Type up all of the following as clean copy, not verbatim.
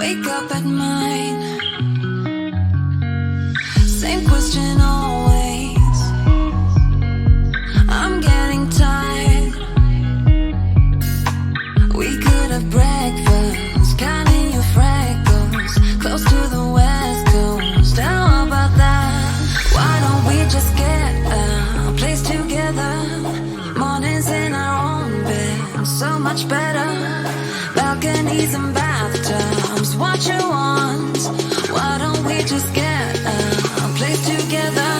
Wake up at mine. Same question always. I'm getting tired. We could have breakfast, counting your freckles, close to the west coast. How about that? Why don't we just get a place together? Mornings in our own bed, so much better. Balconies and bathtubs, what you want? Why don't we just get a place together?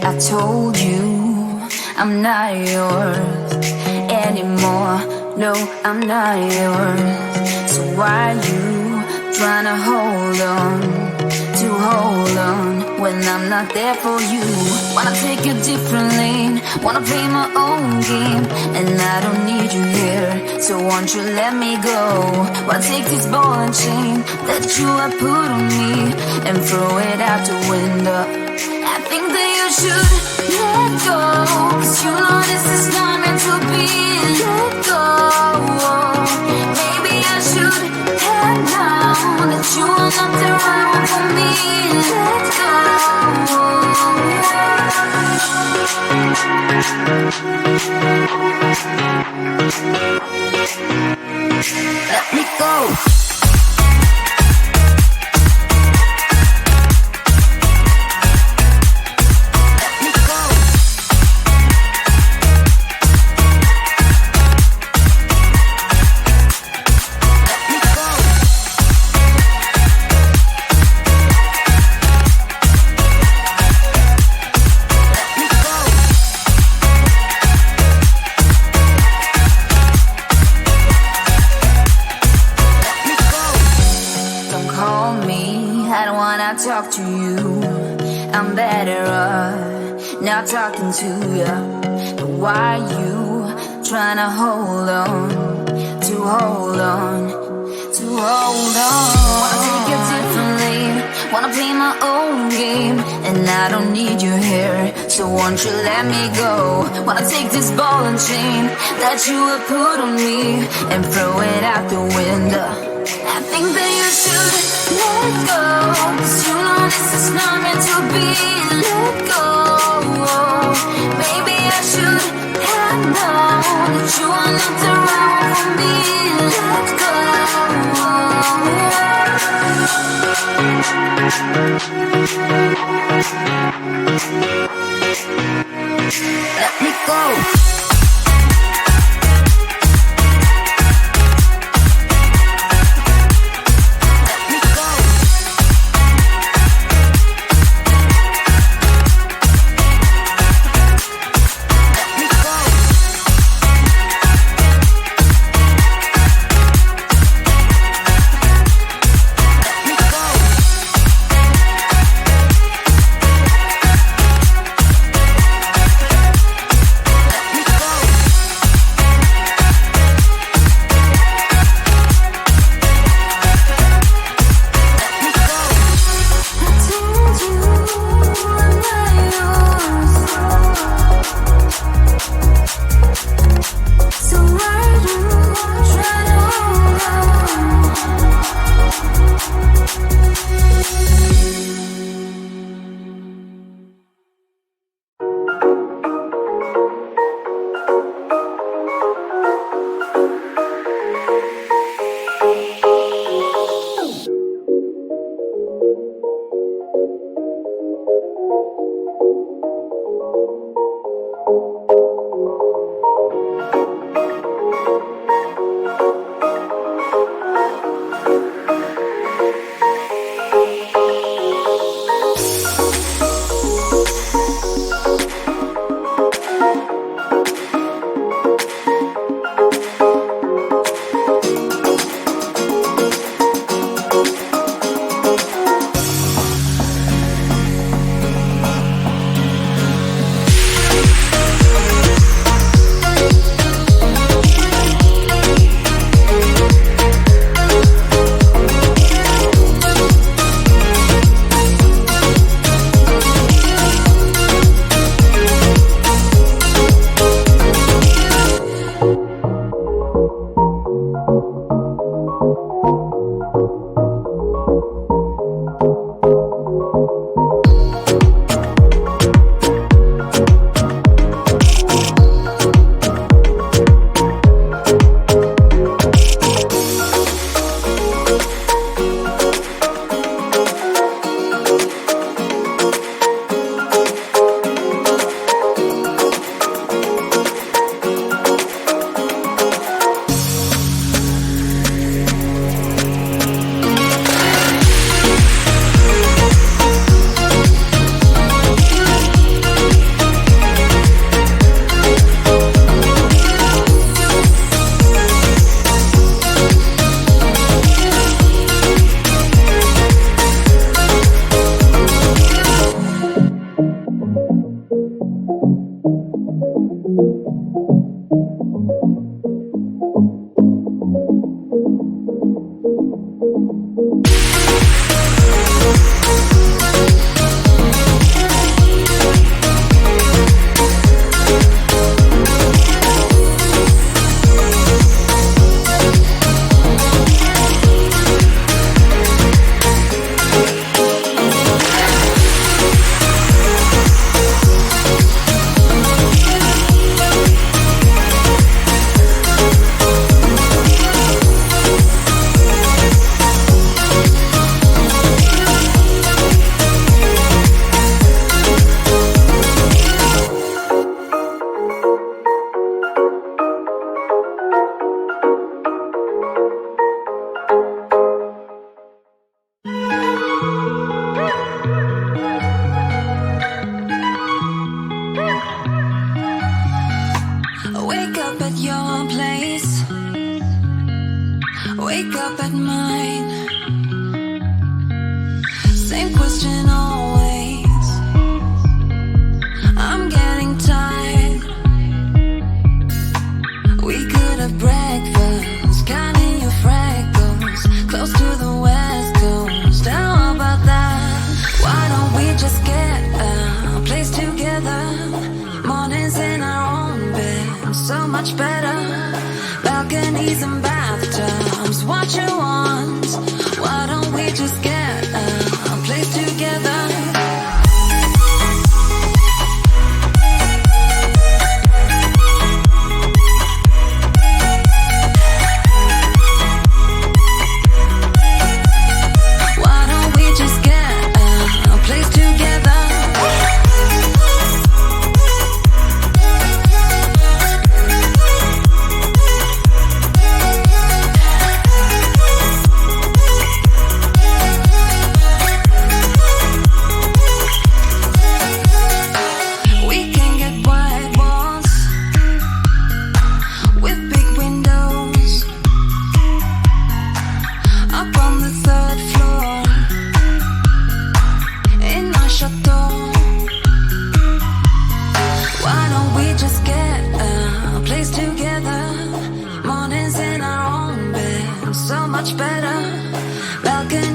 I told you I'm not yours anymore. No, I'm not yours. So why you trying to hold on when I'm not there for you? Wanna take a different lane, wanna play my own game, and I don't need you here, so won't you let me go? Wanna take this ball and chain that you have put on me and throw it out the window. I think that you should let go, 'cause you know this is not meant to be. Let go. Maybe I should have known that you are not the right one for me. Let go. Let me go. Talk to you, I'm better off not talking to you. But why you trying to hold on? Wanna take a different lane, wanna play my own game, and I don't need you here, so won't you let me go? Wanna take this ball and chain that you have put on me and throw it out the window. I think that you should let go. 'Cause you know this is not meant to be. Let go. Maybe I should have known that you are not around for me. Let go. Let me go.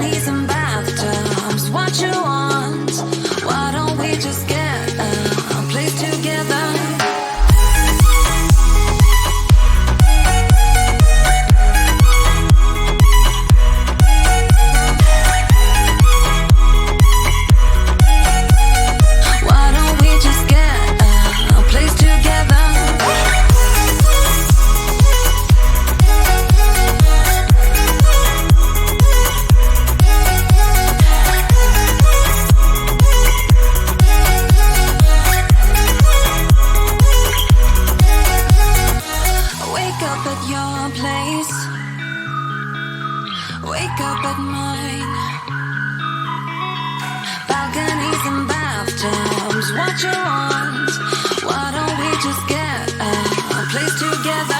balconies and bathtubs, what you want? Why don't we just get a place together? Wake up at mine. Balconies and bathtubs, what you want? Why don't we just get a place together?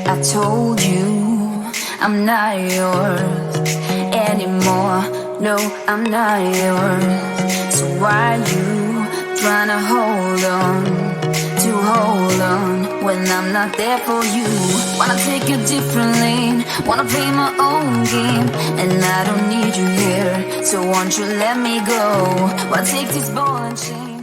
I told you I'm not yours anymore. No, I'm not yours. So why you trying to hold on when I'm not there for you? Wanna take a different lane, wanna play my own game, and I don't need you here. So won't you let me go? Why take this ball and chain?